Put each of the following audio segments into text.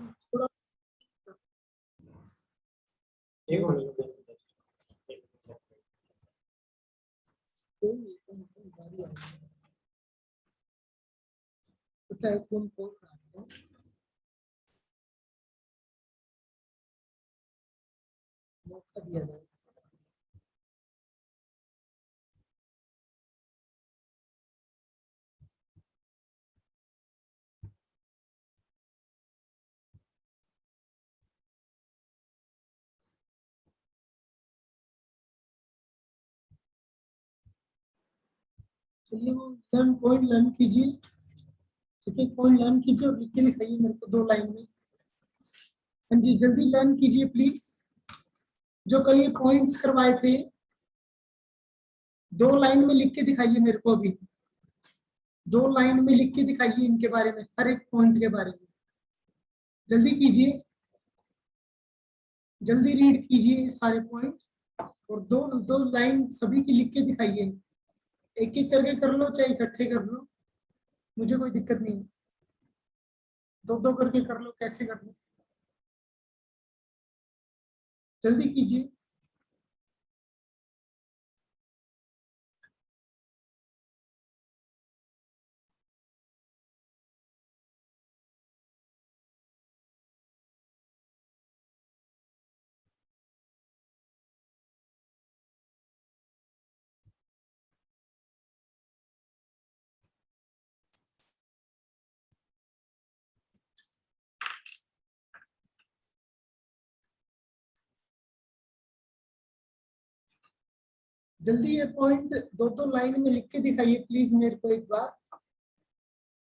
थोड़ा पता है कौन कौन मौका दिया जाए। चलिए वो पॉइंट लर्न कीजिए, ठीक है, पॉइंट लर्न कीजिए और लिख के दिखाइए मेरे को 2 लाइन में। हाँ जी, जल्दी लर्न कीजिए प्लीज। जो कल ये पॉइंट्स करवाए थे 2 लाइन में लिख के दिखाइए मेरे को। अभी 2 लाइन में लिख के दिखाइए इनके बारे में, हर एक पॉइंट के बारे में। जल्दी कीजिए, जल्दी रीड कीजिए सारे पॉइंट और 2 लाइन सभी की लिख के दिखाइए। एक एक करके कर लो चाहे इकट्ठे कर लो, मुझे कोई दिक्कत नहीं। 2 करके कर लो, कैसे कर लो, जल्दी कीजिए। जल्दी ये पॉइंट 2 लाइन में लिख के दिखाइए प्लीज मेरे को एक बार।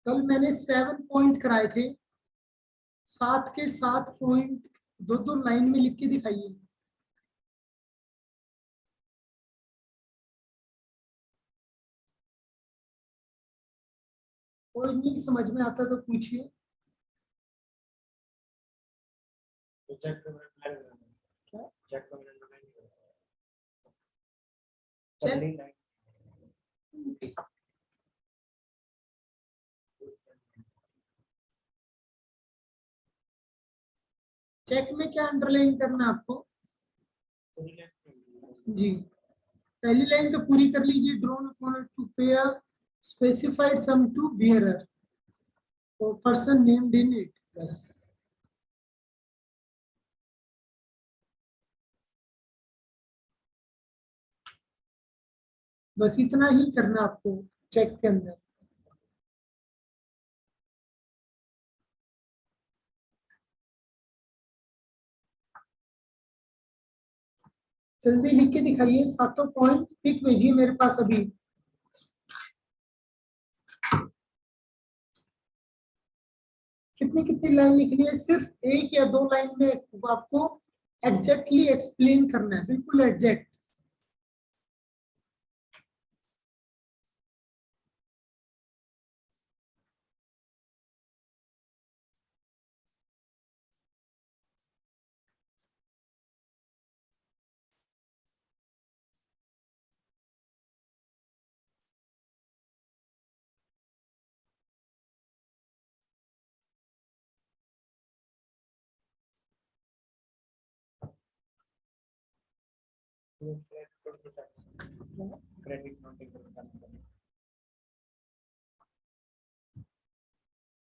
कल मैंने 7 पॉइंट कराए थे, 7 के 7 पॉइंट 2 लाइन में लिख के दिखाइए। कोई नहीं समझ में आता तो पूछिए। चेक में क्या अंडरलाइन करना है आपको जी? पहली लाइन तो पूरी कर लीजिए। Drone upon to pay a specified sum to bearer और पर्सन नेम्ड इन इट, बस। बस इतना ही करना आपको चेक के अंदर। जल्दी लिख के दिखाइए, 7 पॉइंट पिक भेजिए मेरे पास अभी। कितनी कितनी लाइन लिखनी है? सिर्फ 1 या 2 लाइन में आपको एग्जैक्टली एक्सप्लेन करना है, बिल्कुल एग्जैक्ट।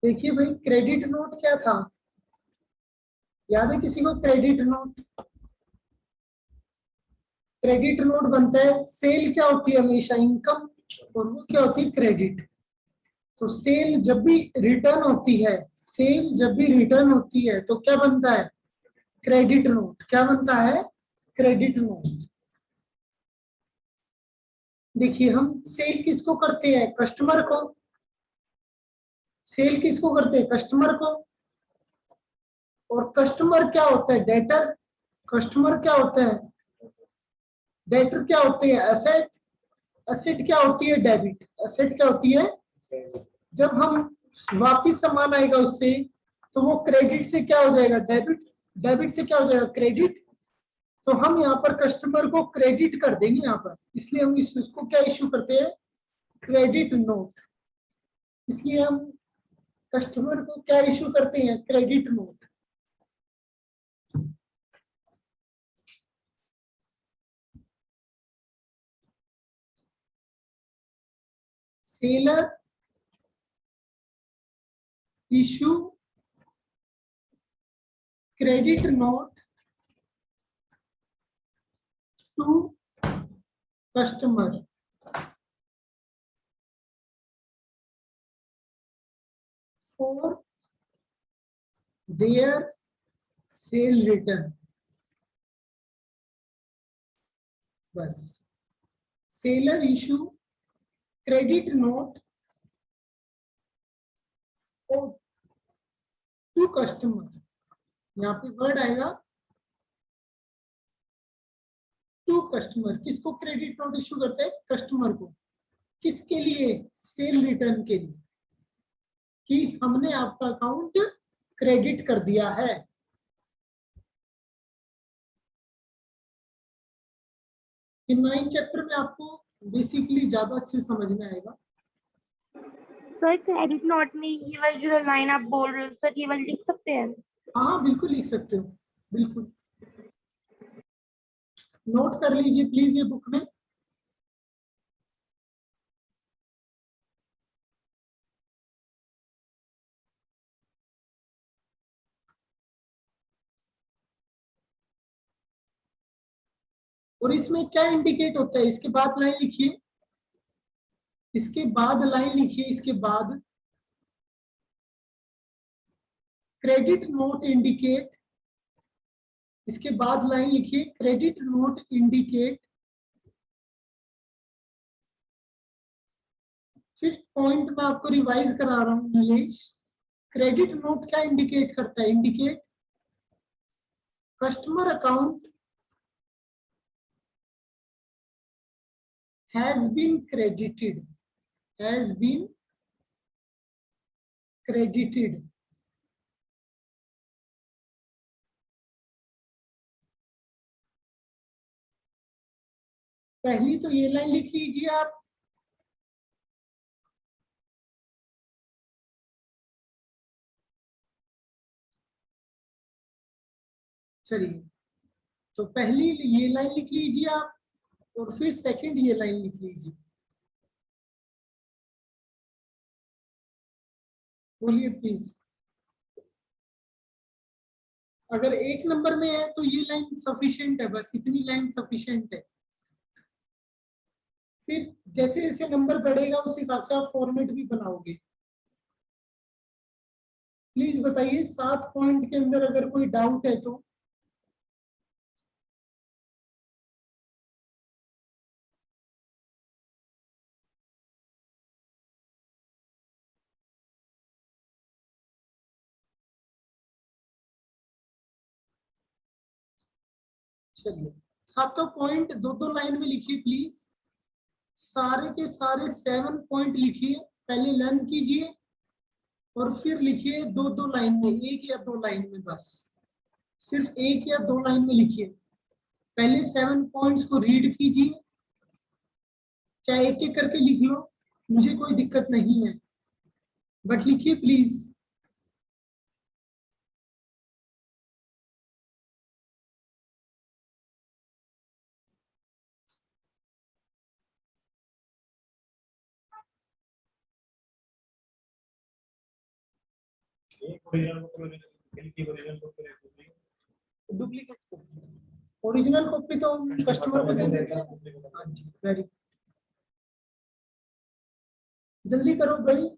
देखिए भाई, क्रेडिट नोट क्या था? याद है किसी को क्रेडिट नोट? क्रेडिट नोट बनता है, सेल क्या होती है? हमेशा इनकम, और वो क्या होती है? क्रेडिट। तो सेल जब भी रिटर्न होती है, सेल जब भी रिटर्न होती है तो क्या बनता है? Credit note. क्या बनता है? Credit note. देखिए, हम सेल किसको करते हैं? कस्टमर को। सेल किसको करते हैं? कस्टमर को। और कस्टमर क्या होता है? डेटर। कस्टमर क्या होता है? डेटर क्या होते हैं? एसेट। एसेट क्या होती है? डेबिट। एसेट क्या होती है? जब हम वापिस सामान आएगा उससे तो वो क्रेडिट से क्या हो जाएगा? डेबिट। डेबिट से क्या हो जाएगा? क्रेडिट। तो हम यहाँ पर कस्टमर को क्रेडिट कर देंगे यहाँ पर, इसलिए हम इसको क्या इश्यू करते हैं? Credit note. इसलिए हम कस्टमर को क्या इश्यू करते हैं? Credit note. Seller issue credit note to customer for their sale return. बस seller issue credit note to customer, यहाँ पे वर्ड आएगा टू कस्टमर। किसको क्रेडिट नोट इशू करते हैं? कस्टमर को। किसके लिए? सेल रिटर्न के लिए, कि हमने आपका अकाउंट क्रेडिट कर दिया है। इन 9 चैप्टर में आपको बेसिकली ज्यादा अच्छे समझ में आएगा। सर क्रेडिट नोट में ये वाली जो लाइन आप बोल रहे हो सर, ये वाली लिख सकते हैं? हाँ बिल्कुल लिख सकते हो, बिल्कुल। नोट कर लीजिए प्लीज ये बुक में। और इसमें क्या इंडिकेट होता है? इसके बाद लाइन लिखिए, इसके बाद लाइन लिखिए, इसके बाद क्रेडिट नोट इंडिकेट, इसके बाद लाइन लिखिए credit note indicate. Fifth point मैं आपको रिवाइज करा रहा हूं इंग्लिश। क्रेडिट नोट क्या इंडिकेट करता है? Indicate customer account has been credited, has been credited। पहली तो ये लाइन लिख लीजिए आप। चलिए, तो पहली ये लाइन लिख लीजिए आप, और फिर सेकंड ये लाइन लिख लीजिए। बोलिए प्लीज। अगर 1 नंबर में है तो ये लाइन सफिशिएंट है, बस इतनी लाइन सफिशिएंट है। फिर जैसे जैसे नंबर बढ़ेगा उस हिसाब से आप फॉर्मेट भी बनाओगे। प्लीज बताइए 7 पॉइंट के अंदर अगर कोई डाउट है तो। चलिए, सातों पॉइंट 2-2 लाइन में लिखिए प्लीज। सारे के सारे 7 पॉइंट लिखिए, पहले लर्न कीजिए और फिर लिखिए 2-2 लाइन में, 1 या 2 लाइन में, बस सिर्फ 1 या 2 लाइन में लिखिए। पहले 7 पॉइंट्स को रीड कीजिए, चाहे एक एक करके लिख लो, मुझे कोई दिक्कत नहीं है, बट लिखिए please. Duplicate copy, original copy तो कस्टमर को दे देते हैं। हाँ जी, वेरी जल्दी करो भाई।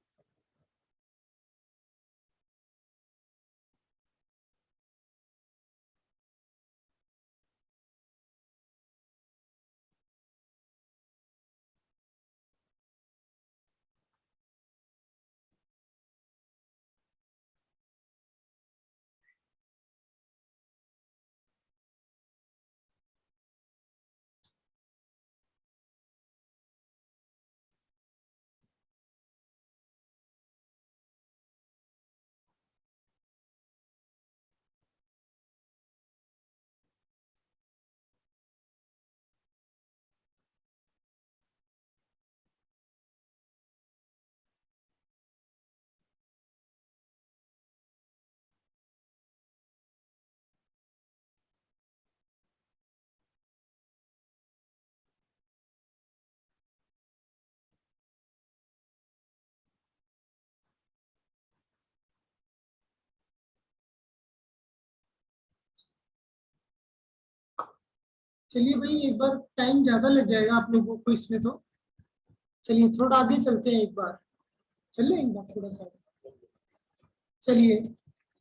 चलिए भाई, एक बार टाइम ज्यादा लग जाएगा आप लोगों को इसमें तो। चलिए थोड़ा आगे चलते हैं, एक बार चल लें एक बार थोड़ा सा। चलिए,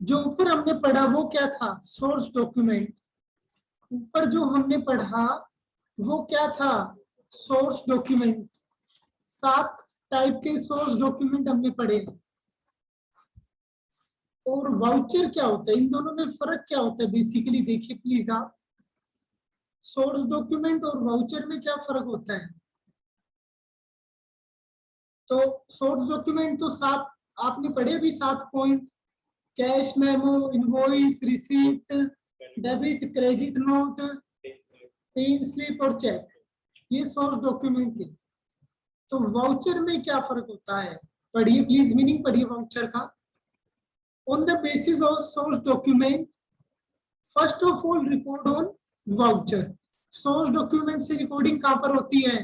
जो ऊपर हमने पढ़ा वो क्या था? Source document. ऊपर जो हमने पढ़ा वो क्या था? Source document. 7 टाइप के सोर्स डॉक्यूमेंट हमने पढ़े। और वाउचर क्या होता है? इन दोनों में फर्क क्या होता है बेसिकली? देखिए प्लीज आप, सोर्स डॉक्यूमेंट और वाउचर में क्या फर्क होता है? तो सोर्स डॉक्यूमेंट तो 7 आपने पढ़े भी, 7 point. Cash memo, invoice, receipt, debit, credit note, pay slip और चेक, ये सोर्स डॉक्यूमेंट थे। तो वाउचर में क्या फर्क होता है? पढ़िए प्लीज, मीनिंग पढ़िए वाउचर का। On the basis of source document, first of all record on voucher. Source document से रिकॉर्डिंग कहां पर होती है?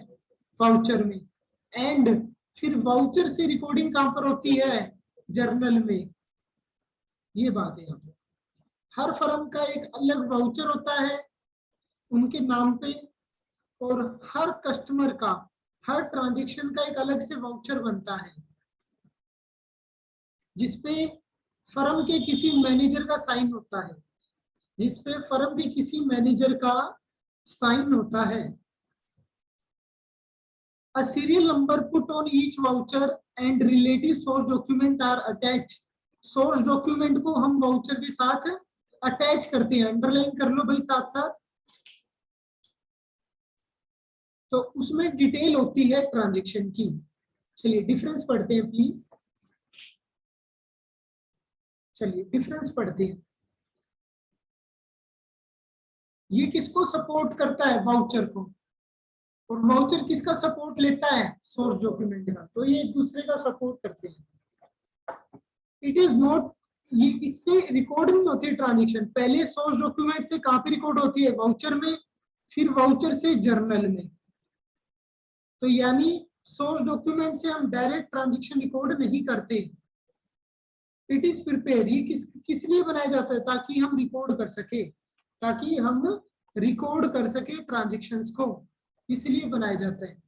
वाउचर में। एंड फिर वाउचर से रिकॉर्डिंग कहां पर होती है? जर्नल में। ये बात है। हर फर्म का एक अलग वाउचर होता है उनके नाम पे, और हर कस्टमर का, हर ट्रांजैक्शन का एक अलग से वाउचर बनता है, जिसपे फर्म के किसी मैनेजर का साइन होता है, जिसपे फर्म के किसी मैनेजर का साइन होता है। A serial number put on each voucher and relative source document are attached. Source document को हम वाउचर के साथ अटैच करते हैं, अंडरलाइन कर लो भाई साथ साथ। तो उसमें डिटेल होती है ट्रांजैक्शन की। चलिए डिफरेंस पढ़ते हैं प्लीज। चलिए डिफरेंस पढ़ते हैं। ये किसको सपोर्ट करता है? वाउचर को। और वाउचर किसका सपोर्ट लेता है? सोर्स डॉक्यूमेंट का। तो ये एक दूसरे का सपोर्ट करते हैं। इट इज नॉट, ये इससे रिकॉर्ड नहीं होती ट्रांजैक्शन। पहले सोर्स डॉक्यूमेंट से कहां पे रिकॉर्ड होती है? वाउचर में। फिर वाउचर से जर्नल में। तो यानी सोर्स डॉक्यूमेंट से हम डायरेक्ट ट्रांजैक्शन रिकॉर्ड नहीं करते। इट इज प्रिपेयर, ये किस लिए बनाया जाता है? ताकि हम रिकॉर्ड कर सके, ताकि हम रिकॉर्ड कर सके ट्रांजैक्शंस को, इसलिए बनाया जाता है।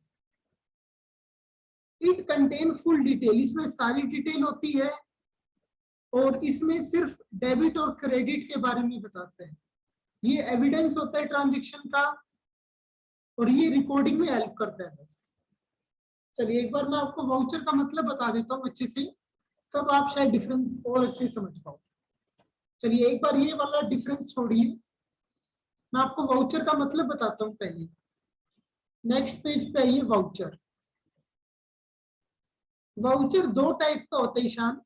इट कंटेन फुल डिटेल, इसमें सारी डिटेल होती है, और इसमें सिर्फ डेबिट और क्रेडिट के बारे में बताते हैं। ये एविडेंस होता है ट्रांजैक्शन का, और ये रिकॉर्डिंग में हेल्प करता है बस। चलिए एक बार मैं आपको वाउचर का मतलब बता देता हूँ अच्छे से, तब आप शायद डिफरेंस और अच्छे समझ पाओ। चलिए एक बार ये वाला डिफरेंस छोड़िए, मैं आपको वाउचर का मतलब बताता हूँ पहले। नेक्स्ट पेज पे आइए। वाउचर, वाउचर 2 टाइप का होता है ईशान,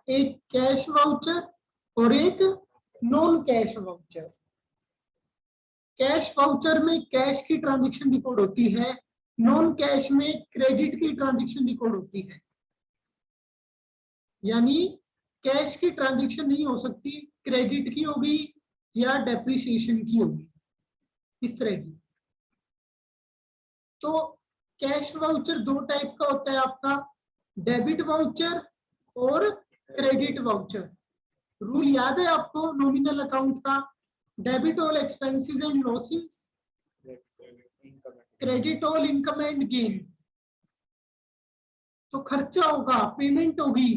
एक कैश वाउचर और एक non cash voucher. Cash voucher में कैश की ट्रांजैक्शन रिकॉर्ड होती है, नॉन कैश में क्रेडिट की ट्रांजैक्शन रिकॉर्ड होती है। यानी कैश की ट्रांजैक्शन नहीं हो सकती, क्रेडिट की होगी या डेप्रिसिएशन की होगी, इस तरह की। तो कैश वाउचर 2 टाइप का होता है आपका, डेबिट वाउचर और क्रेडिट वाउचर। रूल याद है आपको नॉमिनल अकाउंट का? Debit all expenses and losses, credit all income and gain. तो खर्चा होगा, पेमेंट होगी,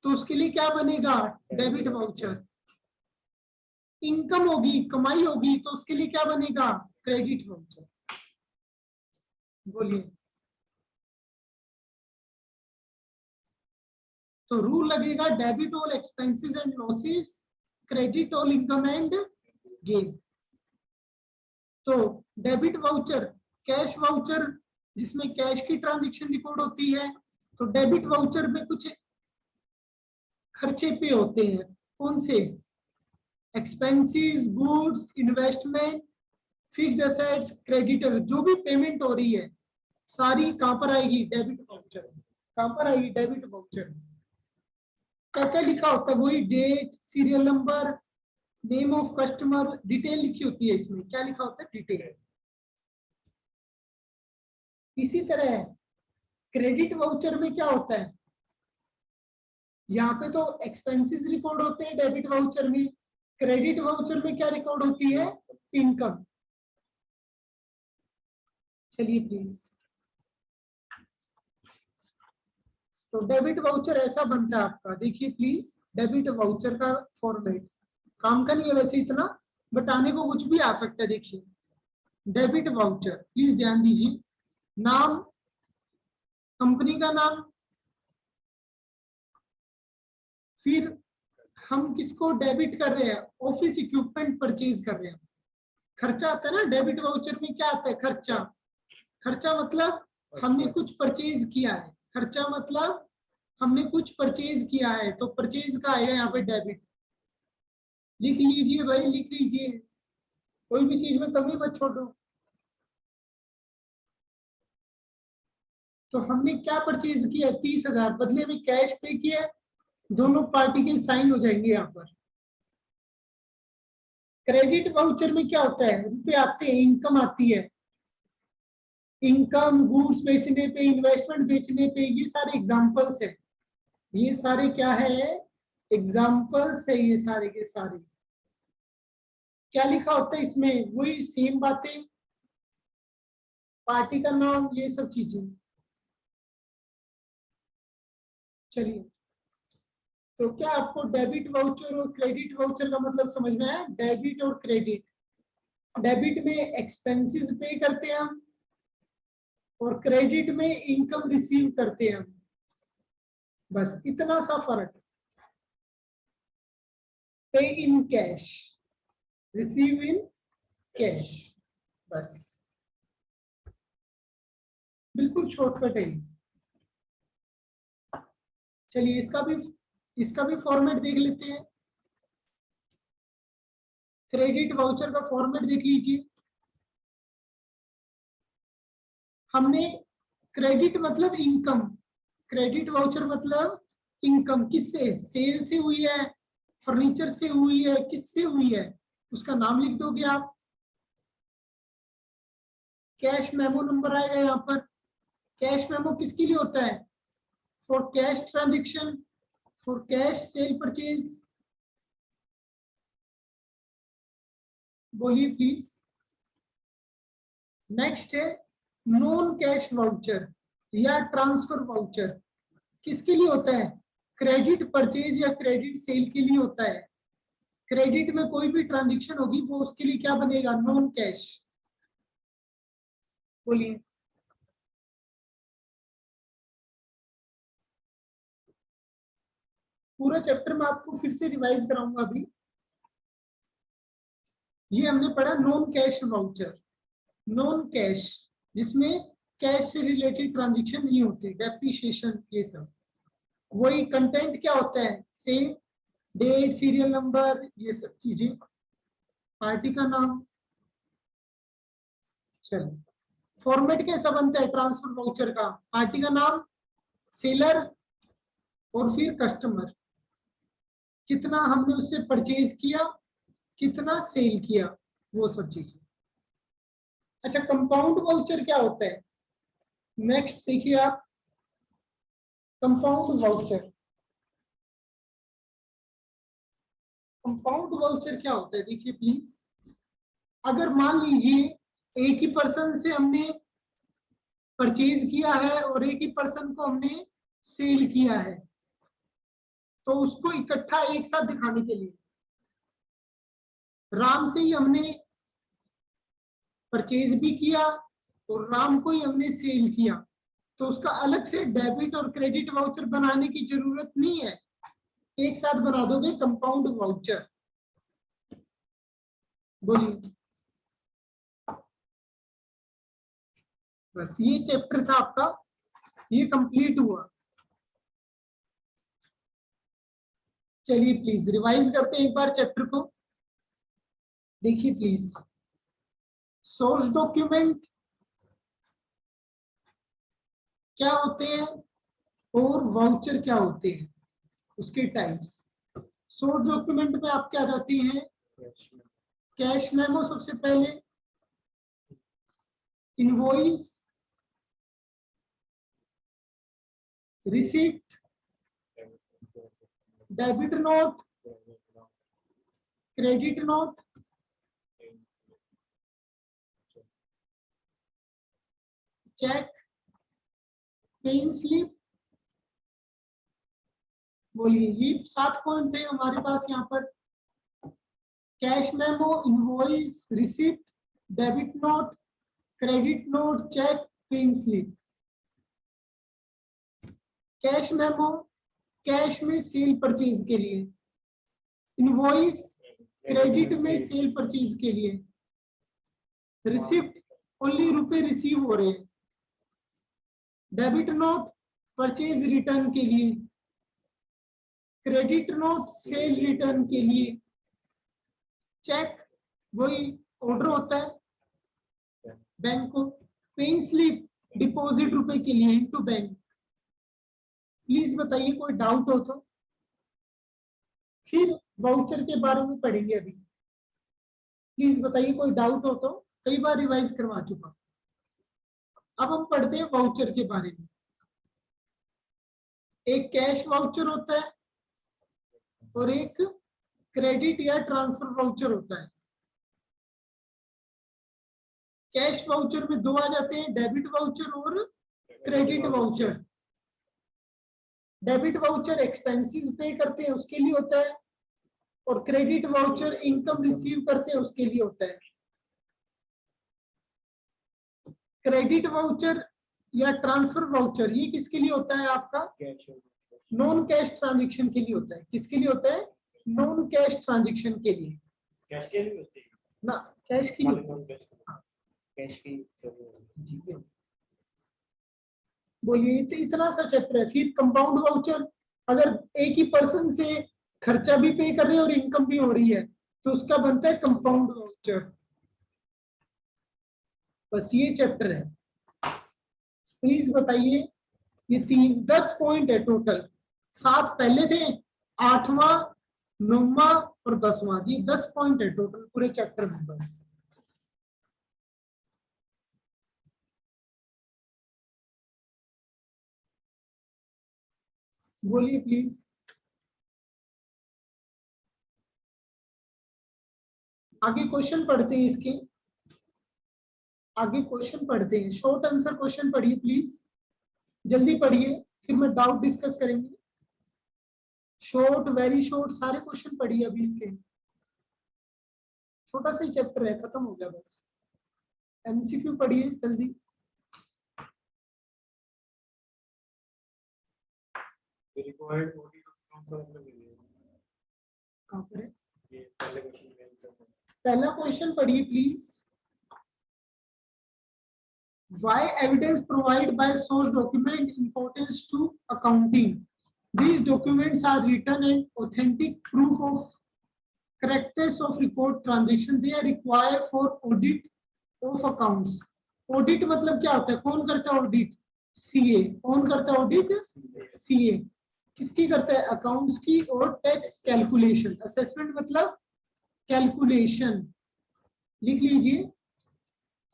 तो उसके लिए क्या बनेगा? Debit voucher. इनकम होगी, कमाई होगी, तो उसके लिए क्या बनेगा? Credit voucher. बोलिए। तो रूल लगेगा debit all expenses and losses, credit all income and gain. तो डेबिट वाउचर, कैश वाउचर जिसमें कैश की ट्रांजैक्शन रिकॉर्ड होती है, तो डेबिट वाउचर में कुछ खर्चे पे होते हैं। कौन से? Expenses, goods, investment, fixed assets, creditor, जो भी पेमेंट हो रही है सारी कहां पर आएगी? Debit voucher. कहां पर आएगी? Debit voucher. क्या क्या लिखा होता है? वही date, serial number, name of customer, detail लिखी होती है इसमें। क्या लिखा होता है? डिटेल। इसी तरह क्रेडिट वाउचर में क्या होता है? यहाँ पे तो एक्सपेंसेस रिकॉर्ड होते हैं डेबिट वाउचर में, क्रेडिट वाउचर में क्या रिकॉर्ड होती है? इनकम। चलिए प्लीज। तो डेबिट वाउचर ऐसा बनता है आपका, देखिए प्लीज। डेबिट वाउचर का फॉर्मेट काम का नहीं है वैसे इतना, बट आने को कुछ भी आ सकता है। देखिए डेबिट वाउचर, प्लीज ध्यान दीजिए। नाम, कंपनी का नाम, फिर हम किसको डेबिट कर रहे हैं, ऑफिस इक्विपमेंट परचेज कर रहे हैं। खर्चा आता है ना डेबिट वाउचर में, क्या आता है, खर्चा। खर्चा मतलब हमने कुछ परचेज किया है, खर्चा मतलब हमने कुछ परचेज किया है, तो परचेज का आएगा यहाँ पे डेबिट। लिख लीजिए भाई, लिख लीजिए, कोई भी चीज में कमी मत छोड़ो। तो हमने क्या परचेज किया, 30,000, बदले में कैश पे किया, दोनों पार्टी के साइन हो जाएंगे यहाँ पर। क्रेडिट वाउचर में क्या होता है, रुपए आते हैं, इनकम आती है। इनकम गुड्स बेचने पे, इन्वेस्टमेंट बेचने पे, ये सारे एग्जांपल्स है। ये सारे क्या है, एग्जांपल्स है ये सारे के सारे। क्या लिखा होता है इसमें, वही सेम बातें, पार्टी का नाम, ये सब चीजें। चलिए, तो क्या आपको डेबिट वाउचर और क्रेडिट वाउचर का मतलब समझ में आया। डेबिट और क्रेडिट, डेबिट में एक्सपेंसेस पे करते हैं हम, और क्रेडिट में इनकम रिसीव करते हैं हम। बस इतना सा फर्क। पे in cash, receive in cash, बस बिल्कुल शॉर्टकट है। चलिए इसका भी फॉर्मेट देख लेते हैं। क्रेडिट वाउचर का फॉर्मेट देख लीजिए। हमने क्रेडिट मतलब इनकम, क्रेडिट वाउचर मतलब इनकम, किससे, सेल से हुई है, फर्नीचर से हुई है, किससे हुई है, उसका नाम लिख दोगे आप। कैश मेमो नंबर आएगा यहाँ पर। कैश मेमो किसके लिए होता है, for cash transaction, for cash cell purchase. बोलिए प्लीज। नेक्स्ट है नॉन कैश वाउचर या ट्रांसफर वाउचर। किसके लिए होता है, क्रेडिट परचेज या क्रेडिट सेल के लिए होता है। क्रेडिट में कोई भी ट्रांजेक्शन होगी वो उसके लिए क्या बनेगा, नॉन कैश। बोलिए। पूरा चैप्टर मैं आपको फिर से रिवाइज कराऊंगा अभी। ये हमने पढ़ा non cash voucher, non cash जिसमें कैश से रिलेटेड ट्रांजेक्शन नहीं होती, डेप्रिसिएशन ये सब। वही कंटेंट क्या होता है, सेम, डेट, सीरियल नंबर, ये सब चीजें, पार्टी का नाम। चलो, फॉर्मेट कैसा बनता है ट्रांसफर वाउचर का, पार्टी का नाम, सेलर, और फिर कस्टमर, कितना हमने उससे परचेज किया, कितना सेल किया, वो सब चीजें। अच्छा, कंपाउंड वाउचर क्या होता है, नेक्स्ट देखिए आप। कंपाउंड वाउचर, कंपाउंड वाउचर क्या होता है, देखिए प्लीज। अगर मान लीजिए एक ही पर्सन से हमने परचेज किया है और एक ही पर्सन को हमने सेल किया है, तो उसको इकट्ठा एक साथ दिखाने के लिए, राम से ही हमने परचेज भी किया और राम को ही हमने सेल किया, तो उसका अलग से डेबिट और क्रेडिट वाउचर बनाने की जरूरत नहीं है, एक साथ बना दोगे कंपाउंड वाउचर। बोलिए। बस ये चैप्टर था आपका, ये कंप्लीट हुआ। चलिए प्लीज रिवाइज करते हैं एक बार चैप्टर को। देखिए प्लीज, सोर्स डॉक्यूमेंट क्या होते हैं और वाउचर क्या होते हैं, उसके टाइप्स। सोर्स डॉक्यूमेंट में आप क्या जाती हैं, कैश मेमो सबसे पहले, invoice, receipt, debit note, credit note, cheque, paying slip, बोलिए ये 7 पॉइंट थे हमारे पास यहाँ पर। Cash memo, invoice, receipt, debit note, credit note, cheque, paying slip. Cash memo cash में सेल परचेज के लिए, इनवॉइस क्रेडिट में सेल परचेज के लिए, रिसिप्ट ओनली रुपए रिसीव हो रहे हैं, डेबिट नोट परचेज रिटर्न के लिए, क्रेडिट नोट सेल रिटर्न के लिए, चेक वही ऑर्डर होता है बैंक को, पेइंग स्लिप डिपॉजिट रुपए के लिए इनटू बैंक। प्लीज बताइए कोई डाउट हो तो। फिर वाउचर के बारे में पढ़ेंगे अभी। प्लीज बताइए कोई डाउट हो तो, कई बार रिवाइज करवा चुका। अब हम पढ़ते हैं वाउचर के बारे में। एक कैश वाउचर होता है और एक क्रेडिट या ट्रांसफर वाउचर होता है। कैश वाउचर में 2 आ जाते हैं, डेबिट वाउचर और credit voucher. Debit voucher expenses पे करते हैं उसके लिए होता है, और क्रेडिट वाउचर इनकम रिसीव करते हैं उसके लिए होता है। क्रेडिट वाउचर या ट्रांसफर वाउचर ये किसके लिए होता है आपका? नॉन कैश ट्रांजैक्शन के लिए होता है। किसके लिए होता है? नॉन कैश ट्रांजैक्शन के लिए। कैश के लिए होती है ना, कैश की नहीं। कैश की जी बोलिए, तो इतना सा चैप्टर है। फिर कंपाउंड वाउचर, अगर एक ही पर्सन से खर्चा भी पे कर रहे हैं और इनकम भी हो रही है तो उसका बनता है कंपाउंड वाउचर। बस ये चैप्टर है। प्लीज बताइए, ये 10 पॉइंट है टोटल। 7 पहले थे, 8वां, 9वां और 10वां। जी 10 पॉइंट है टोटल पूरे चैप्टर में। बस बोलिए प्लीज। आगे क्वेश्चन पढ़ते हैं इसके। आगे क्वेश्चन पढ़ते हैं। शॉर्ट आंसर क्वेश्चन पढ़िए प्लीज, जल्दी पढ़िए, फिर मैं डाउट डिस्कस करेंगे। शॉर्ट, वेरी शॉर्ट, सारे क्वेश्चन पढ़िए अभी इसके। छोटा सा ही चैप्टर है, खत्म हो गया बस। एमसीक्यू पढ़िए जल्दी। रिक्वायर्ड ऑडिट ऑफ अकाउंट कहाँ पर है? ये पहले क्वेश्चन में आंसर है। पहला क्वेश्चन पढ़िए please. Why evidence provided by source document importance to accounting? These documents are written and authentic proof of correctness of record transaction. They are required for audit of accounts. Audit मतलब क्या होता है? कौन करता है audit? CA. कौन करता है ऑडिट? सीए। किसकी करता है? अकाउंट्स की। और टैक्स कैलकुलेशन। असेसमेंट मतलब कैलकुलेशन, लिख लीजिए।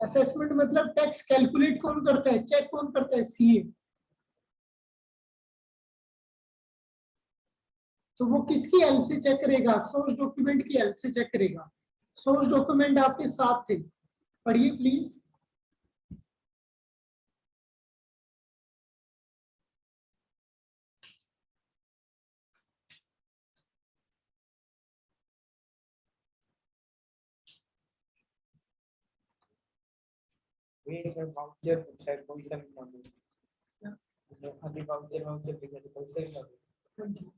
असेसमेंट मतलब टैक्स कैलकुलेट कौन करता है? चेक कौन करता है? सीए। तो वो किसकी हेल्प से चेक करेगा? सोर्स डॉक्यूमेंट की हेल्प से चेक करेगा। सोर्स डॉक्यूमेंट आपके साथ थे, पढ़िए प्लीज। वे इसमें वाउचर पूछा है, कोई सा भी मान लो। अभी वाउचर वाउचर लिखा है, कोई सा भी मान लो।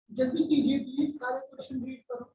जल्दी कीजिए प्लीज, सारे क्वेश्चन रीड करो।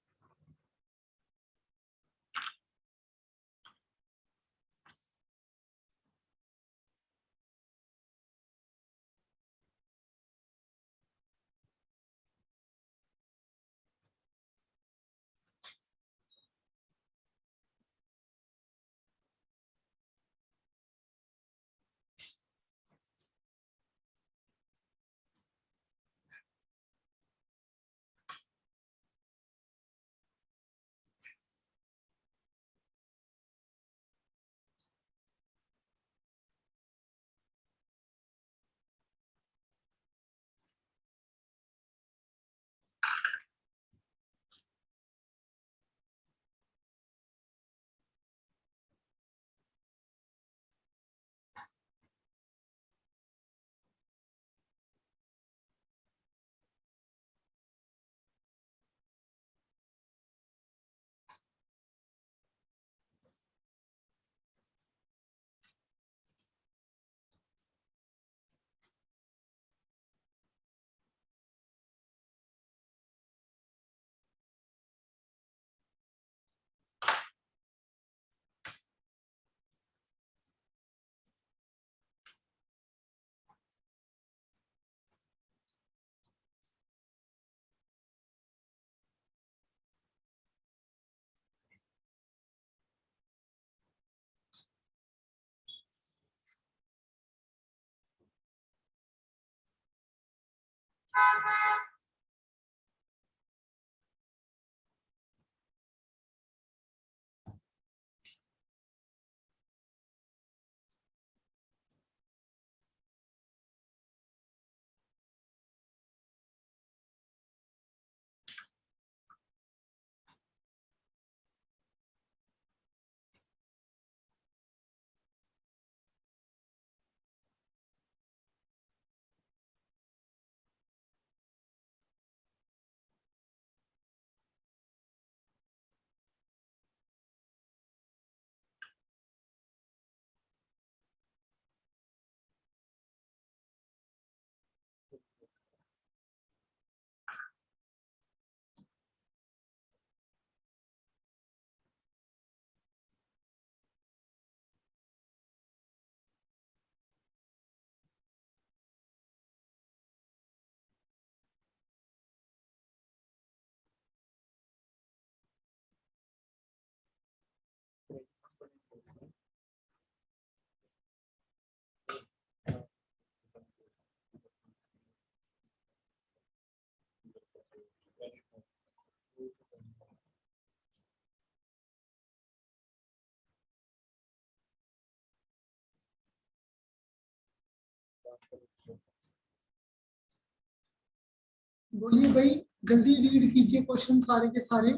बोलिए भाई, जल्दी रीड कीजिए क्वेश्चन सारे के सारे।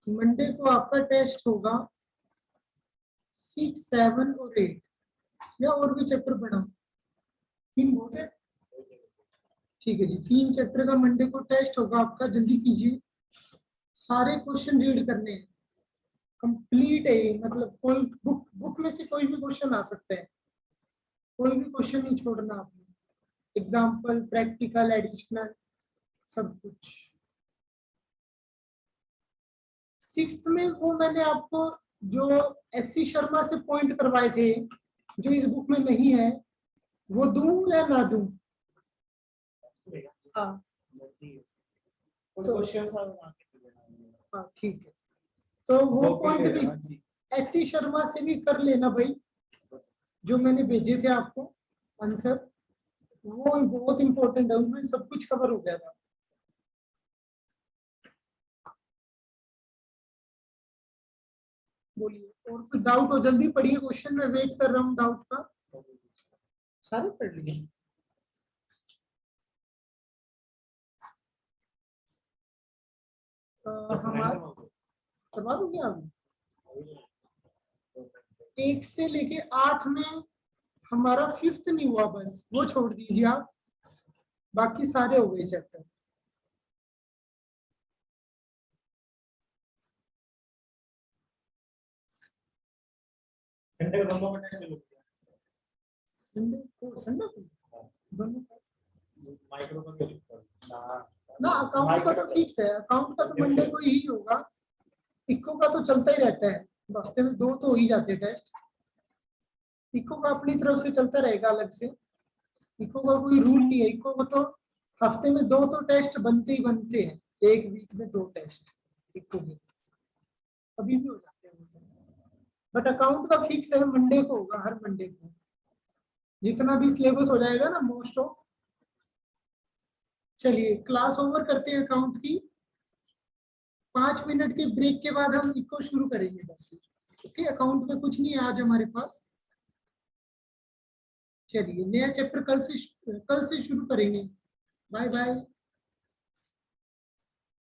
मंडे को आपका टेस्ट होगा 6, 7 और 8, या और भी चैप्टर पढ़ा? 3 बहुत है, ठीक है जी। 3 चैप्टर का मंडे को टेस्ट होगा आपका, जल्दी कीजिए। सारे क्वेश्चन रीड करने हैं, कंप्लीट है ये, मतलब कोई बुक में से कोई भी क्वेश्चन आ सकता है, कोई भी क्वेश्चन नहीं छोड़ना आपने। एग्जाम्पल, प्रैक्टिकल, एडिशनल, सब कुछ। 6th में वो मैंने आपको जो एससी शर्मा से पॉइंट करवाए थे, जो इस बुक में नहीं है, वो दूं या ना दूं? हाँ तो हाँ ठीक है, तो वो पॉइंट भी एससी शर्मा से भी कर लेना भाई, जो मैंने भेजे थे आपको आंसर, वो बहुत इंपॉर्टेंट है, उनमें सब कुछ कवर हो गया था। बोलिए, और कोई डाउट हो जल्दी पढ़िए क्वेश्चन, में वेट कर रहा हूँ डाउट का। सारे पढ़ लिए? हमारा करवा दूंगी आप। 1 से लेके 8 में हमारा 5th नहीं हुआ, बस वो छोड़ दीजिए आप, बाकी सारे हो गए चैप्टर। संडे को दोनों का टेस्ट शुरू किया। संडे को दोनों माइक्रो का तो लिखा ना, अकाउंट का तो फिक्स है, अकाउंट का तो मंडे को ही होगा। इको का तो चलता ही रहता है, हफ्ते में 2 तो हो ही जाते टेस्ट। इको का अपनी तरफ से चलता रहेगा अलग से, इको का कोई रूल नहीं है। इको को तो हफ्ते में 2 तो टेस्ट बनते ही बनते हैं, एक वीक में 2 टेस्ट इको के अभी भी हो जाते हैं। बट अकाउंट का फिक्स है, मंडे को होगा, हर मंडे को, जितना भी सिलेबस हो जाएगा ना मोस्ट ऑफ। चलिए क्लास ओवर करते हैं अकाउंट की, 5 मिनट के ब्रेक के बाद हम इको शुरू करेंगे बस। ओके, अकाउंट में कुछ नहीं है आज हमारे पास। चलिए नया चैप्टर कल से शुरू करेंगे। Bye bye.